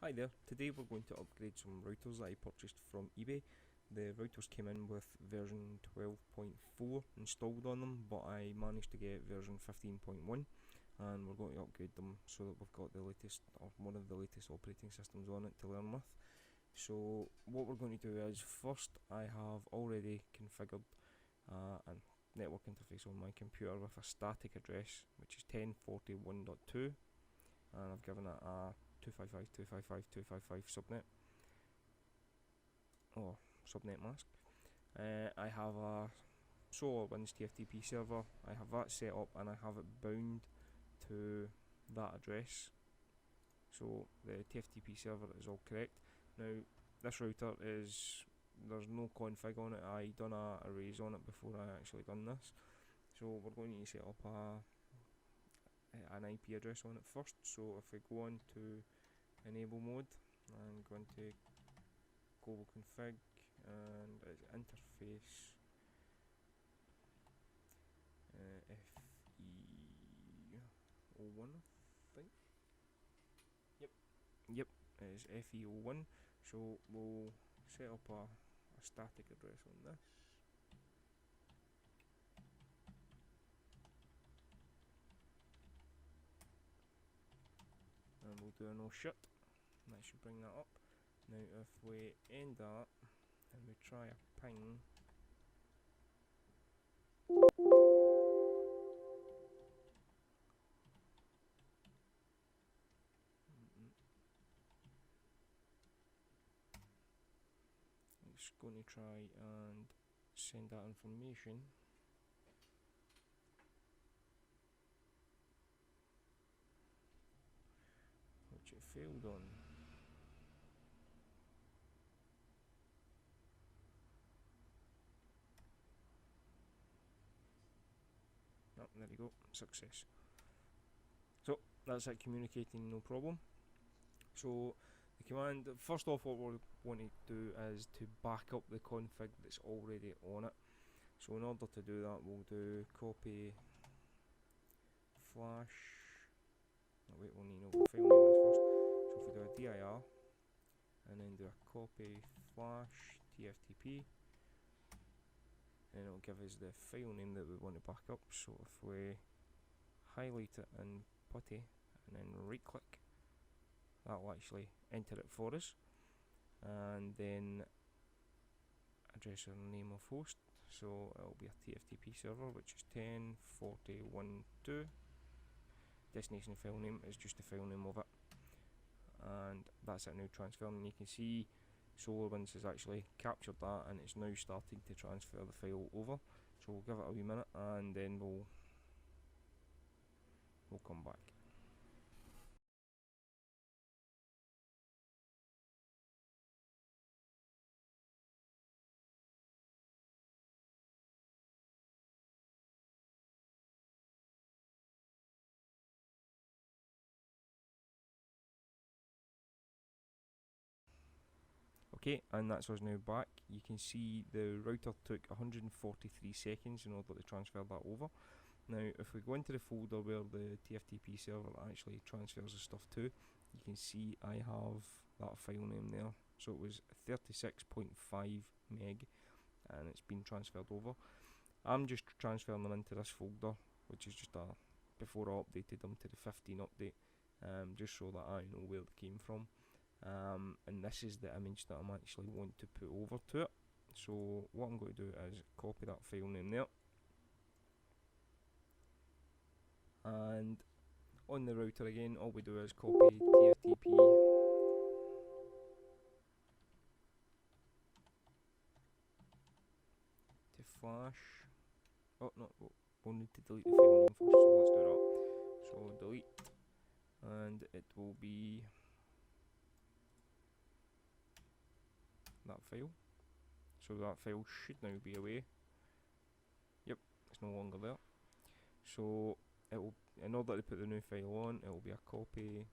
Hi there, today we're going to upgrade some routers that I purchased from eBay. The routers came in with version 12.4 installed on them, but I managed to get version 15.1 and we're going to upgrade them so that we've got the latest, or one of the latest operating systems on it to learn with. So what we're going to do is, first I have already configured a network interface on my computer with a static address which is 1041.2, and I've given it a 255.255.255 subnet or subnet mask. I have a SolarWinds TFTP server. I have that set up and I have it bound to that address, so the TFTP server is all correct. Now this router is, there's no config on it. I done a erase on it before I actually done this, so we're going to need to set up an IP address on it first. So if we go on to enable mode and go into global config and it's interface FE01, I think. Yep, it's FE01. So we'll set up a static address on this. And we'll do a no shut. That should bring that up. Now if we end that and we try a ping, it's going to try and send that information, which it failed on. Oh, there you go, success. So that's it communicating, no problem. So the command, first off, what we're going to do is to back up the config that's already on it. So in order to do that, we'll do copy flash. Oh wait, we'll need to know what the file name is first. So if we do a dir and then do a copy flash tftp, and it'll give us the file name that we want to back up. So if we highlight it in putty and then right click, that'll actually enter it for us, and then address and name of host. So it'll be a TFTP server, which is 1041.2. Destination file name is just the file name of it, and that's it now transferring. And you can see SolarWinds has actually captured that and it's now starting to transfer the file over. So we'll give it a wee minute and then we'll come back. Okay, and that's us now back. You can see the router took 143 seconds in order to transfer that over. Now if we go into the folder where the TFTP server actually transfers the stuff to, you can see I have that file name there. So it was 36.5 meg and it's been transferred over. I'm just transferring them into this folder, which is just before I updated them to the 15 update, just so that I know where they came from. And this is the image that I'm actually want to put over to it. So what I'm going to do is copy that file name there, and on the router again, all we do is copy TFTP to flash. Oh no, we'll need to delete the file name first, so let's do that. So delete, and it will be that file. So that file should now be away. Yep, it's no longer there. So it will, in order to put the new file on, it will be a copy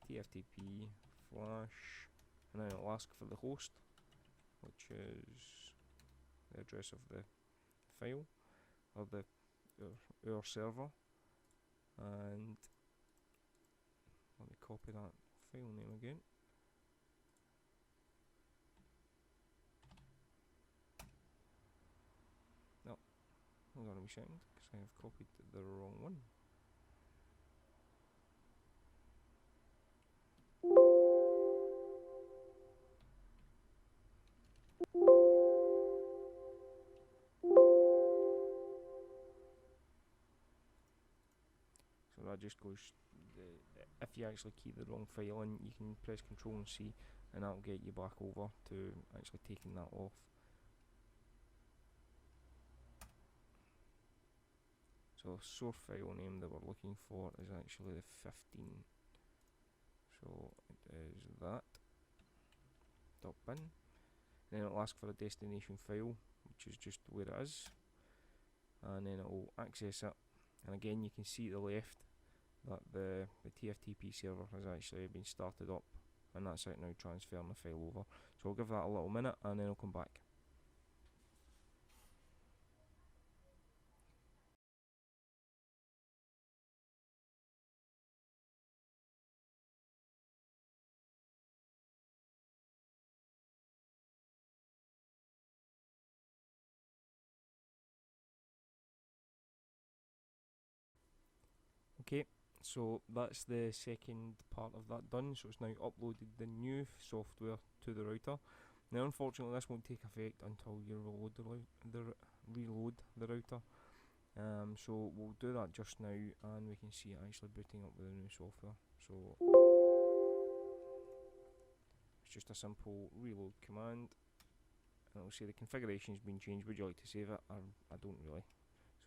TFTP flash, and then it'll ask for the host, which is the address of the file, or our server, and let me copy that file name again. Hold on a wee second, because I have copied the wrong one. So that just goes, if you actually key the wrong file in, you can press Control and C, and that'll get you back over to actually taking that off. So source file name that we're looking for is actually the 15. So it is that .bin. Then it'll ask for a destination file, which is just where it is, and then it will access it. And again, you can see to the left that the TFTP server has actually been started up, and that's it now transferring the file over. So I'll give that a little minute and then I'll come back. Okay, so that's the second part of that done. So it's now uploaded the new software to the router. Now unfortunately this won't take effect until you reload the router. So we'll do that just now, and we can see it actually booting up with the new software. So it's just a simple reload command, and it'll say the configuration's been changed. Would you like to save it? I don't really,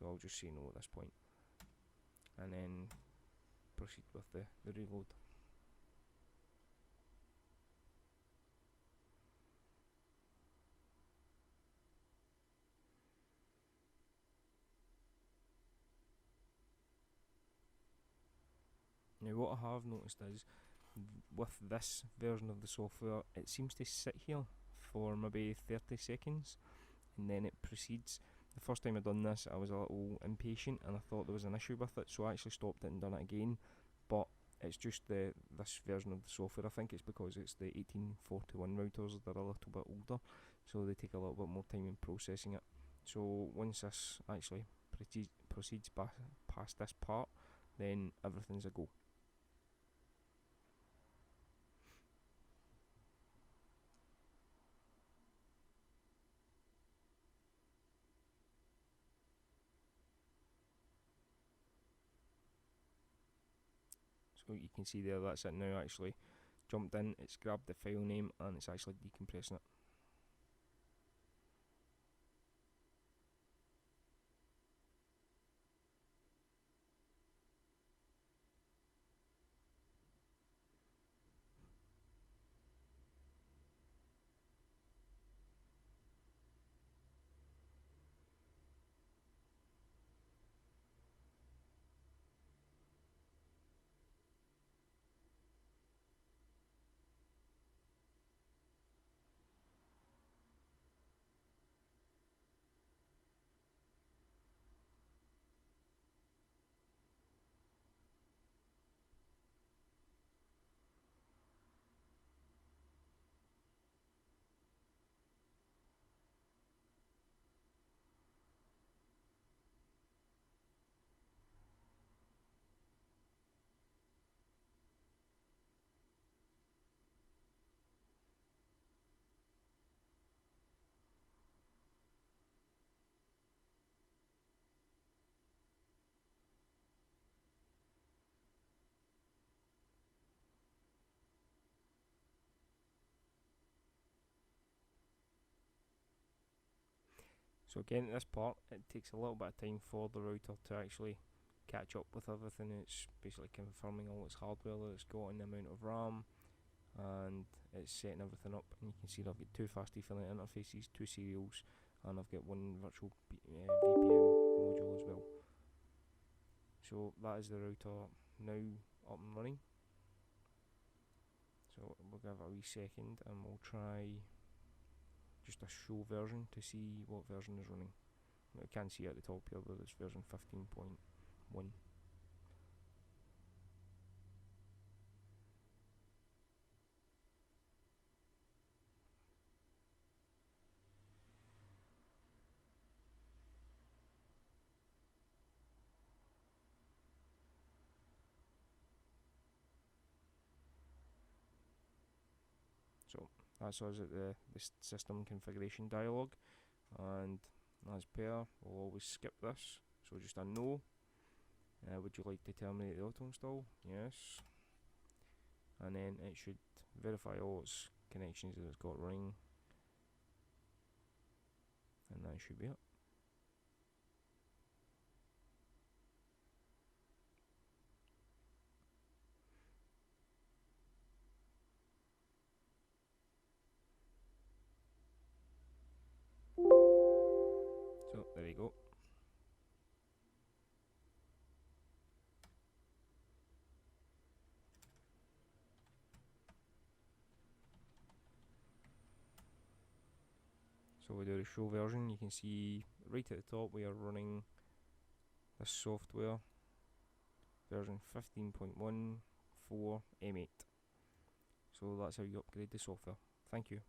so I'll just say no at this point, and then proceed with the reload. Now what I have noticed is, with this version of the software, it seems to sit here for maybe 30 seconds and then it proceeds. The first time I done this, I was a little impatient and I thought there was an issue with it, so I actually stopped it and done it again. But it's just this version of the software. I think it's because it's the 1841 routers, they're a little bit older, so they take a little bit more time in processing it. So once this actually proceeds past this part, then everything's a go. So you can see there, that's it now actually jumped in, it's grabbed the file name and it's actually decompressing it. So again, at this part, it takes a little bit of time for the router to actually catch up with everything. It's basically confirming all its hardware that it's got and the amount of RAM, and it's setting everything up. And you can see that I've got two fast Ethernet interfaces, two serials, and I've got one virtual VPN module as well. So that is the router now up and running. So we'll give it a wee second and we'll try just a show version to see what version is running. You can see at the top here that it's version 15.1. So that's us at the system configuration dialog, and as per, we'll always skip this. So just a no. Would you like to terminate the auto install? Yes. And then it should verify all its connections that it's got running, and that should be it. So there we go. So we do the show version. You can see right at the top we are running this software version 15.14 M8. So that's how you upgrade the software. Thank you.